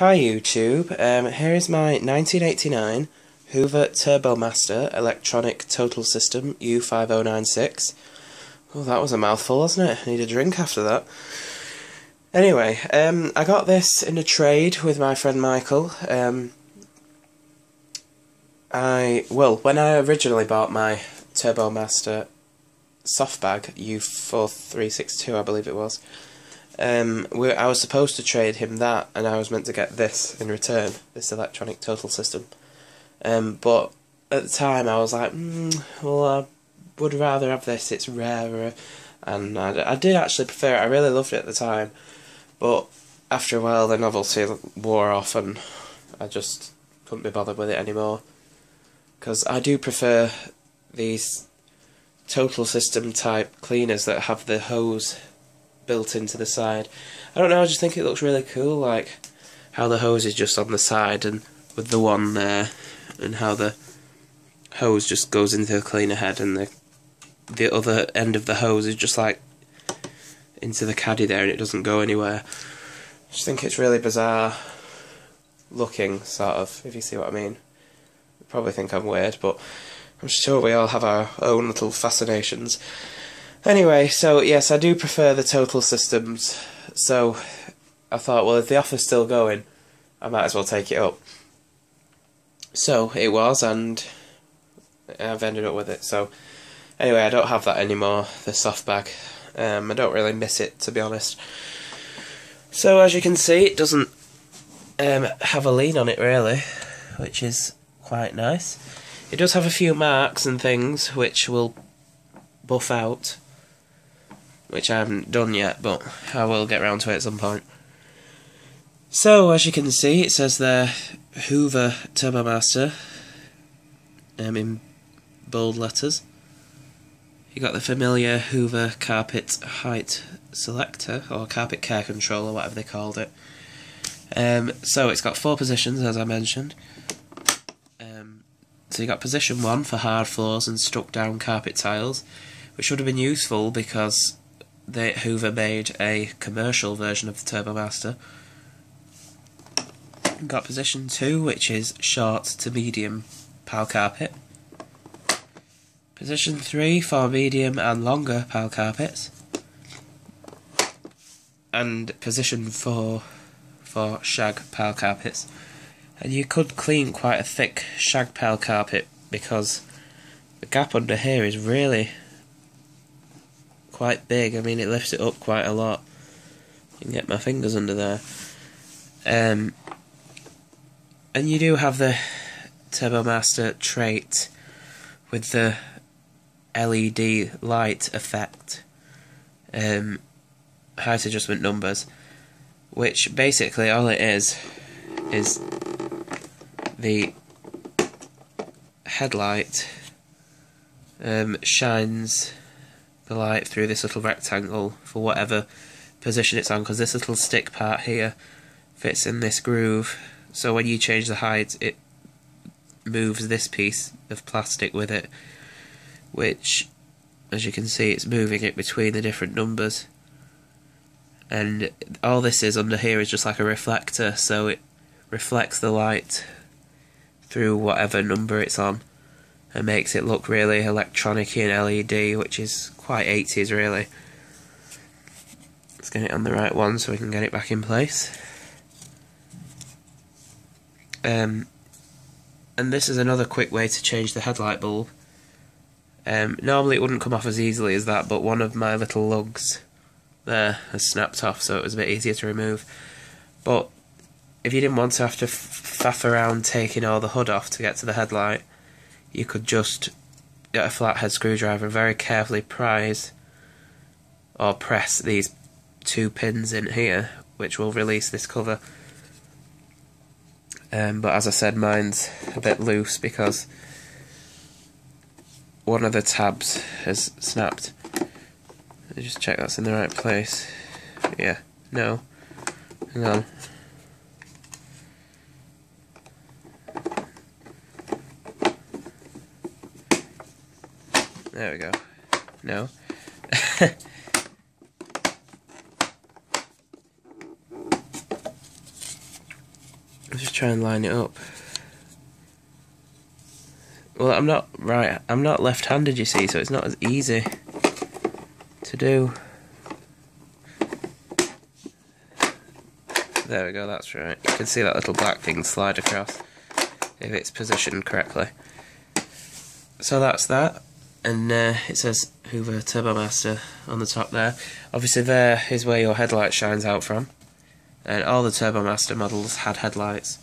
Hi YouTube, here is my 1989 Hoover Turbomaster electronic total system U5096. Oh, that was a mouthful, wasn't it? I need a drink after that. Anyway, I got this in a trade with my friend Michael. When I originally bought my Turbomaster softbag U5362, I believe it was, I was supposed to trade him that, and I was meant to get this in return, this electronic total system. But at the time I was like, well, I would rather have this, it's rarer, and I did actually prefer it, I really loved it at the time, but after a while the novelty wore off and I just couldn't be bothered with it anymore, because I do prefer these total system type cleaners that have the hose built into the side. I don't know, I just think it looks really cool, like how the hose is just on the side and with the one there, and how the hose just goes into the cleaner head and the other end of the hose is just like into the caddy there and it doesn't go anywhere. I just think it's really bizarre looking, sort of, if you see what I mean. You probably think I'm weird, but I'm sure we all have our own little fascinations. Anyway, so yes, I do prefer the total systems, so I thought, well, if the offer's still going, I might as well take it up. So it was, and I've ended up with it. So anyway, I don't have that anymore, the softbag. I don't really miss it, to be honest. So as you can see, it doesn't have a lean on it really, which is quite nice. It does have a few marks and things which will buff out, which I haven't done yet, but I will get round to it at some point. So, as you can see, it says there, Hoover Turbomaster, in bold letters. You got the familiar Hoover carpet height selector, or carpet care control, or whatever they called it. So it's got 4 positions, as I mentioned. So you got position 1 for hard floors and stuck down carpet tiles, which would have been useful because Hoover made a commercial version of the Turbomaster. Got position 2, which is short to medium pile carpet. Position 3 for medium and longer pile carpets. And position 4 for shag pile carpets. And you could clean quite a thick shag pile carpet because the gap under here is really quite big. I mean, it lifts it up quite a lot. You can get my fingers under there. And you do have the Turbomaster trait with the LED light effect, height adjustment numbers, which basically all it is the headlight shines the light through this little rectangle for whatever position it's on, because this little stick part here fits in this groove, so when you change the height it moves this piece of plastic with it, which, as you can see, it's moving it between the different numbers, and all this is under here is just like a reflector, so it reflects the light through whatever number it's on and makes it look really electronic-y and LED, which is quite 80s really. Let's get it on the right one so we can get it back in place. And this is another quick way to change the headlight bulb. Normally it wouldn't come off as easily as that, but one of my little lugs there has snapped off, so it was a bit easier to remove. But if you didn't want to have to faff around taking all the hood off to get to the headlight, you could just get a flathead screwdriver and very carefully prise or press these 2 pins in here, which will release this cover. But as I said, mine's a bit loose because one of the tabs has snapped. Let me just check that's in the right place. Yeah, no. Hang on. There we go. No. I'll just try and line it up. Well, I'm not left-handed, you see, so it's not as easy to do. There we go, that's right. You can see that little black thing slide across if it's positioned correctly. So that's that, and it says Hoover Turbomaster on the top there. Obviously there is where your headlight shines out from, and all the Turbomaster models had headlights.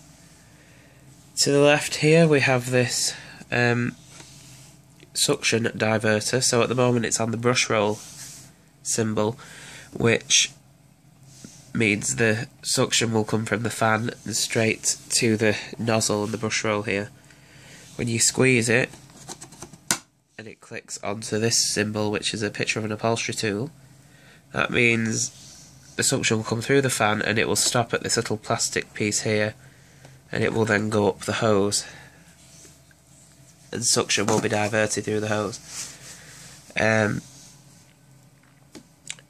To the left here we have this suction diverter. So at the moment it's on the brush roll symbol, which means the suction will come from the fan and straight to the nozzle and the brush roll here. When you squeeze it and it clicks onto this symbol, which is a picture of an upholstery tool, that means the suction will come through the fan and it will stop at this little plastic piece here, and it will then go up the hose, and suction will be diverted through the hose.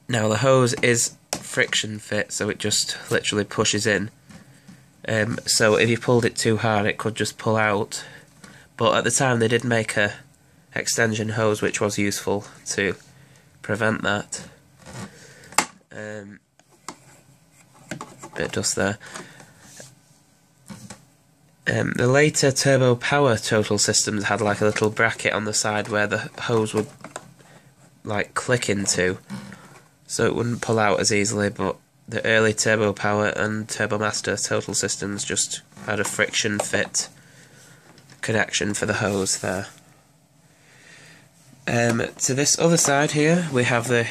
Now the hose is friction fit, so it just literally pushes in. So if you pulled it too hard it could just pull out, but at the time they did make a extension hose which was useful to prevent that. Bit of dust there. The later Turbo Power Total Systems had like a little bracket on the side where the hose would like click into, so it wouldn't pull out as easily, but the early Turbo Power and Turbomaster Total Systems just had a friction fit connection for the hose there. To this other side here we have the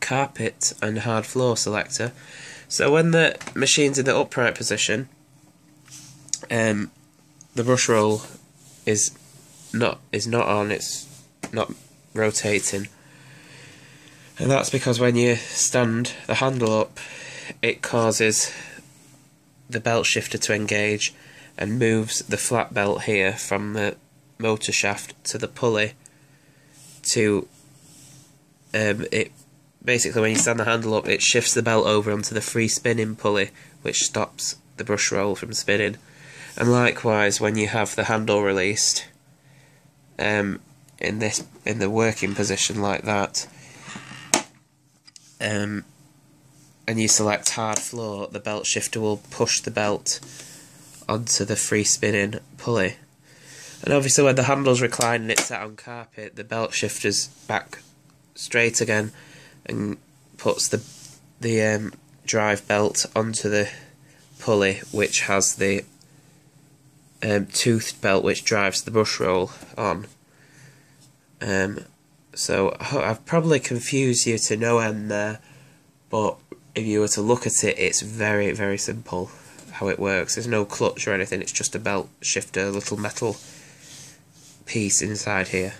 carpet and hard floor selector. So when the machine's in the upright position, the brush roll is not on, it's not rotating, and that's because when you stand the handle up it causes the belt shifter to engage and moves the flat belt here from the motor shaft to the pulley to it. Basically when you stand the handle up it shifts the belt over onto the free spinning pulley, which stops the brush roll from spinning. And likewise, when you have the handle released, in the working position like that, and you select hard floor, the belt shifter will push the belt onto the free spinning pulley. And obviously, when the handle's reclined and it's set on carpet, the belt shifter's back straight again and puts the drive belt onto the pulley, which has the toothed belt which drives the brush roll on. So I've probably confused you to no end there, but if you were to look at it, it's very, very simple how it works. There's no clutch or anything, it's just a belt shifter, a little metal piece inside here.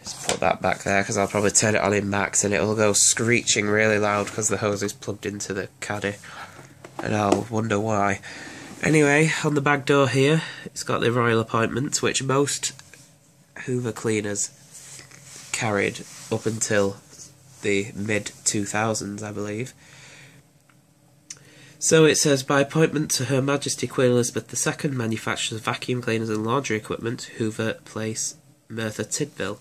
Just put that back there because I'll probably turn it on in max and it'll go screeching really loud because the hose is plugged into the caddy, and I'll wonder why. Anyway, on the back door here, it's got the Royal Appointment, which most Hoover cleaners carried up until the mid-2000s, I believe. So it says, by appointment to Her Majesty Queen Elizabeth II, manufacturers of vacuum cleaners and laundry equipment, Hoover Place, Merthyr Tydfil.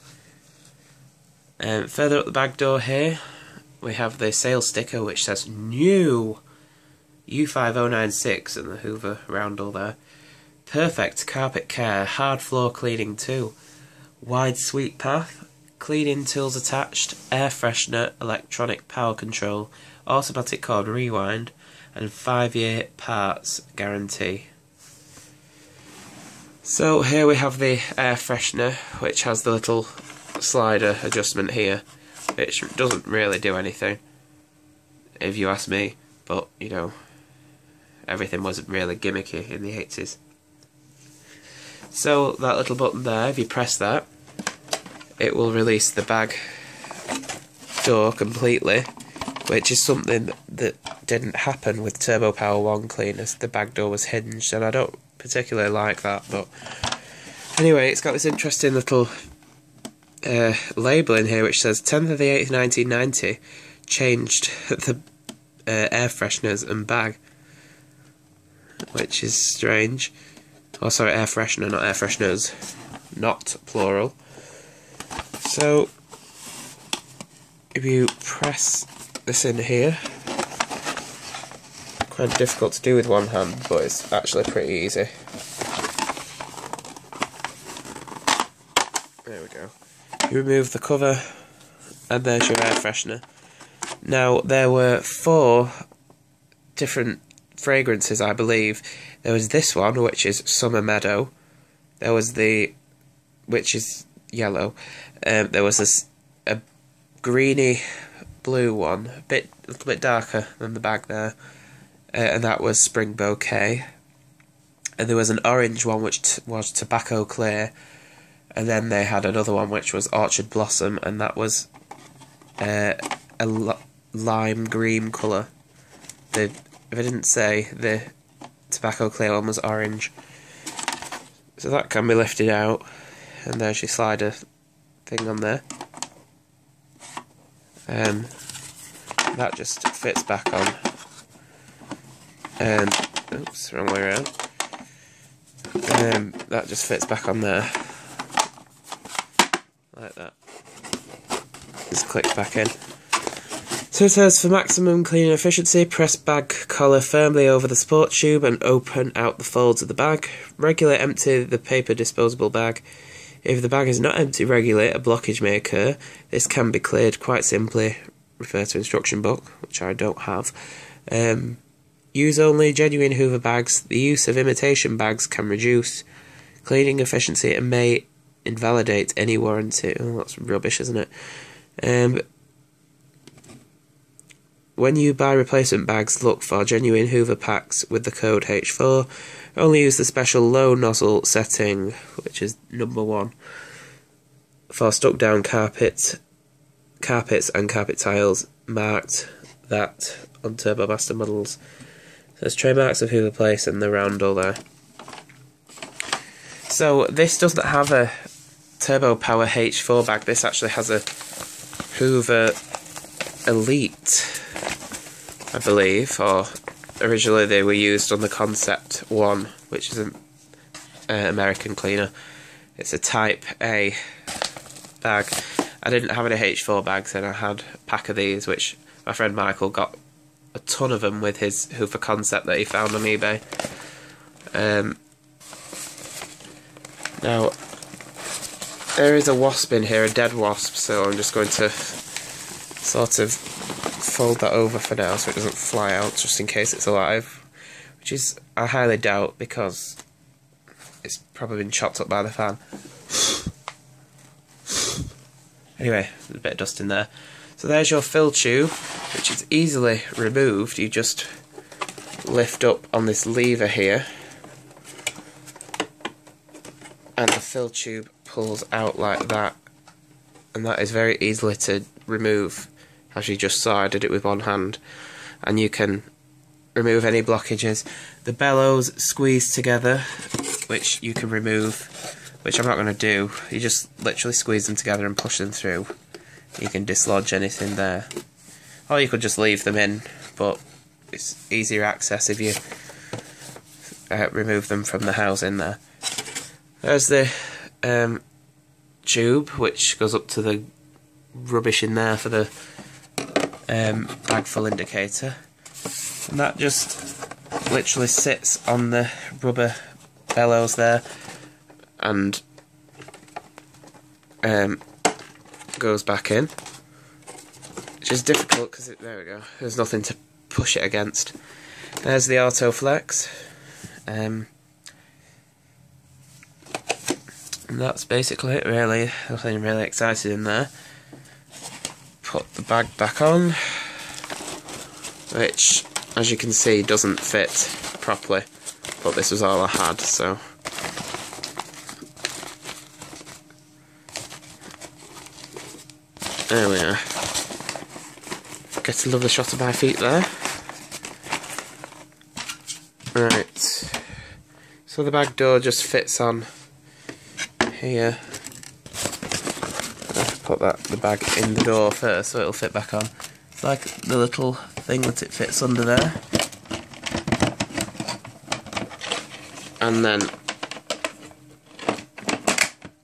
Further up the back door here, we have the sales sticker which says new U5096 and the Hoover roundel there. Perfect carpet care, hard floor cleaning too. Wide sweep path, cleaning tools attached, air freshener, electronic power control, automatic cord rewind, and 5-year parts guarantee. So here we have the air freshener, which has the little slider adjustment here, which doesn't really do anything, if you ask me, but you know, everything wasn't really gimmicky in the 80s. So that little button there, if you press that, it will release the bag door completely, which is something that didn't happen with Turbo Power 1 cleaners. The bag door was hinged, and I don't particularly like that, but anyway, it's got this interesting little label in here which says 10th of the 8th 1990 changed the air fresheners and bag. which is strange. Oh, sorry, air freshener, not air fresheners. Not plural. So, if you press this in here, quite difficult to do with one hand, but it's actually pretty easy. There we go. You remove the cover, and there's your air freshener. Now, there were 4 different fragrances, I believe. There was this one, which is Summer Meadow. There was which is yellow. There was a greeny blue one, a little bit darker than the bag there, and that was Spring Bouquet. And there was an orange one, which was Tobacco Clear, and then they had another one, which was Orchard Blossom, and that was a lime green colour. If I didn't say, the Tobacco Clear one was orange. So that can be lifted out, and there's your slider thing on there. That just fits back on. And oops, wrong way around. That just fits back on there, like that. Just clicks back in. So it says, for maximum cleaning efficiency, press bag collar firmly over the support tube and open out the folds of the bag. Regularly empty the paper disposable bag. If the bag is not empty regularly, a blockage may occur. This can be cleared quite simply. Refer to instruction book, which I don't have. Use only genuine Hoover bags. The use of imitation bags can reduce cleaning efficiency and may invalidate any warranty. Oh, that's rubbish, isn't it? When you buy replacement bags, look for genuine Hoover packs with the code H4. Only use the special low nozzle setting, which is number 1, for stuck down carpets and carpet tiles marked that on Turbomaster models. There's trademarks of Hoover Place and the roundel there. So this doesn't have a Turbo Power H4 bag. This actually has a Hoover Elite, I believe, or originally they were used on the Concept 1, which is an American cleaner. It's a Type A bag. I didn't have any H4 bags, and I had a pack of these, which my friend Michael got a ton of them with his Hoover Concept that he found on eBay. Now, there is a wasp in here, a dead wasp, so I'm just going to sort of fold that over for now so it doesn't fly out, just in case it's alive, which is, I highly doubt, because it's probably been chopped up by the fan. Anyway, there's a bit of dust in there. So there's your fill tube, which is easily removed. You just lift up on this lever here, and the fill tube pulls out like that, and that is very easily to remove. As you just saw, I did it with one hand, and you can remove any blockages. The bellows squeeze together, which you can remove, which I'm not going to do. You just literally squeeze them together and push them through. You can dislodge anything there, or you could just leave them in, but it's easier access if you remove them from the housing there. There's the tube, which goes up to the rubbish in there for the bag full indicator, and that just literally sits on the rubber bellows there and goes back in, which is difficult because there we go, there's nothing to push it against. There's the auto flex, and that's basically it really. Nothing really exciting in there. Put the bag back on, which, as you can see, doesn't fit properly, but this was all I had, so there we are. Get a lovely shot of my feet there. Right, so the bag door just fits on here. Put the bag in the door first so it'll fit back on. It's like the little thing that it fits under there. and then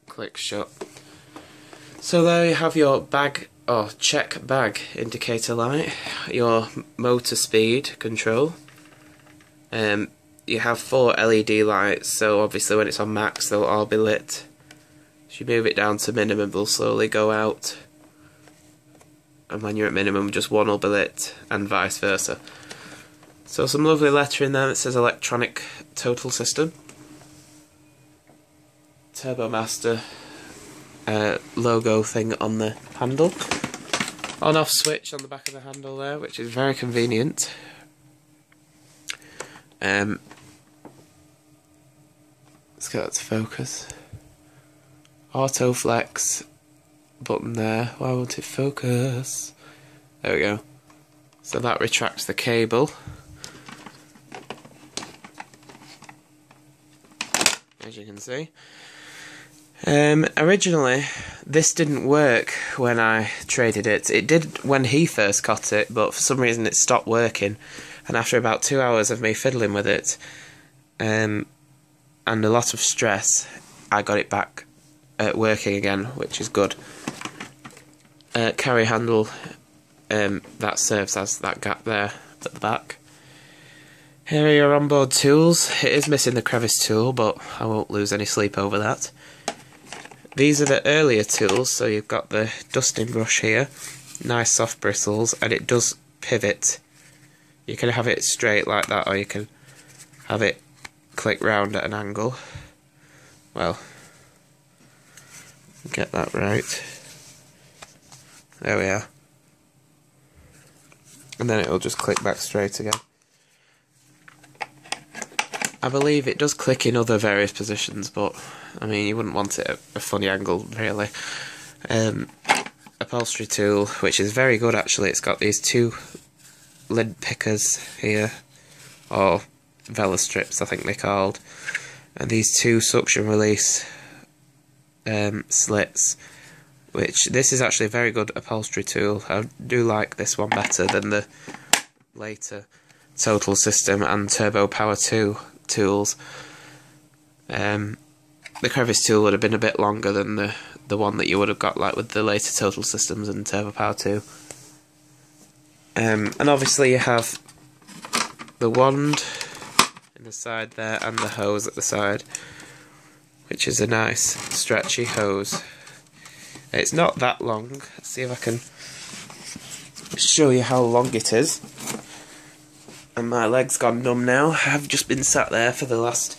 click shut. So there you have your bag, or check bag indicator light, your motor speed control. You have 4 LED lights, so obviously when it's on max they'll all be lit. If you move it down to minimum they'll slowly go out, and when you're at minimum just one will be lit, and vice versa. So some lovely lettering there that says electronic total system. Turbomaster logo thing on the handle. On off switch on the back of the handle there, which is very convenient. Let's get that to focus. Auto flex button there. Why won't it focus? There we go. So that retracts the cable. As you can see. Originally this didn't work when I traded it. It did when he first got it, but for some reason it stopped working, and after about 2 hours of me fiddling with it and a lot of stress, I got it back working again, which is good. Carry handle, that serves as that gap there at the back. Here are your onboard tools. It is missing the crevice tool, but I won't lose any sleep over that. These are the earlier tools, so you've got the dusting brush here, nice soft bristles, and it does pivot. You can have it straight like that, or you can have it click round at an angle. Well, get that right. There we are. And then it'll just click back straight again. I believe it does click in other various positions, but I mean you wouldn't want it at a funny angle really. Upholstery tool, which is very good actually. It's got these 2 lid pickers here, or vela strips I think they're called, and these 2 suction release slits, which this is actually a very good upholstery tool. I do like this one better than the later Total System and Turbo Power 2 tools. The crevice tool would have been a bit longer than the one that you would have got like with the later Total Systems and Turbo Power 2. And obviously you have the wand in the side there and the hose at the side, which is a nice stretchy hose. It's not that long. Let's see if I can show you how long it is. And my leg's gone numb now. I've just been sat there for the last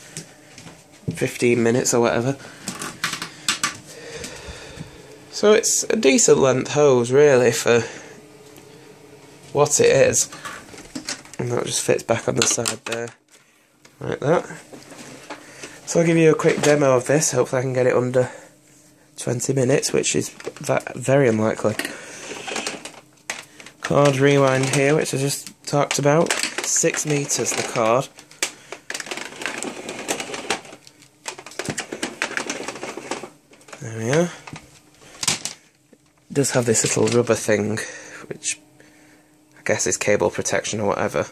15 minutes or whatever. So it's a decent length hose really for what it is. And that just fits back on the side there, like that. So I'll give you a quick demo of this. Hopefully I can get it under 20 minutes, which is very unlikely. Cord rewind here, which I just talked about. 6 meters the cord. There we are. It does have this little rubber thing, which I guess is cable protection or whatever.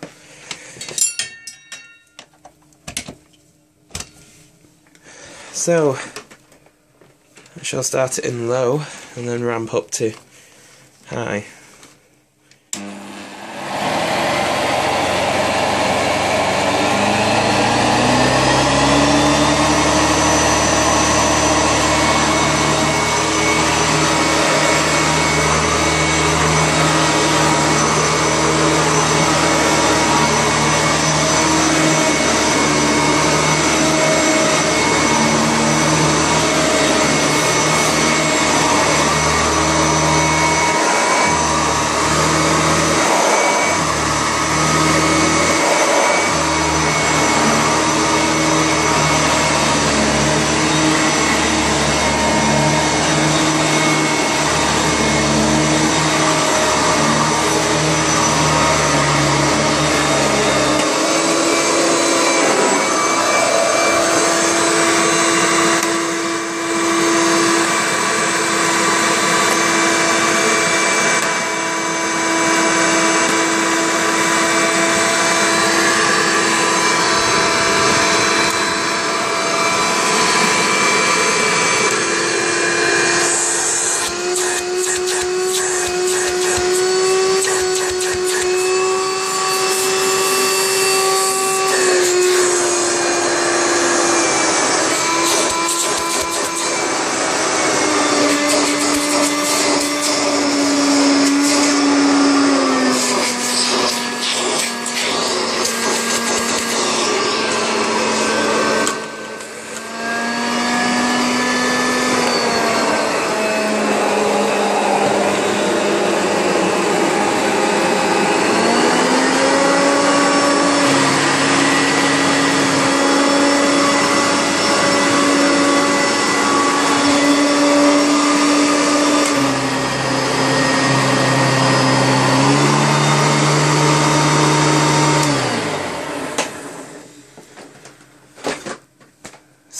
So I shall start it in low and then ramp up to high.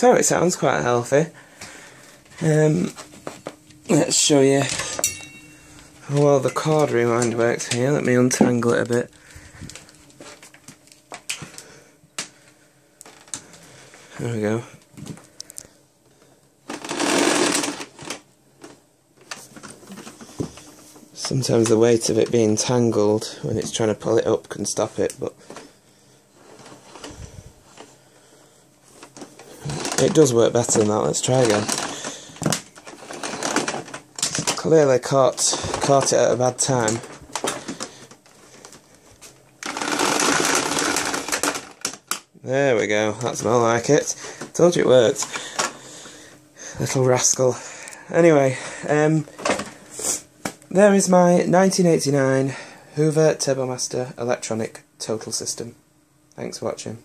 So it sounds quite healthy. Let's show you how well the cord rewind works here. Let me untangle it a bit. There we go. Sometimes the weight of it being tangled when it's trying to pull it up can stop it, but it does work better than that. Let's try again. Clearly caught it at a bad time. There we go, that's more like it. Told you it worked. Little rascal. Anyway, there is my 1989 Hoover Turbomaster electronic total system. Thanks for watching.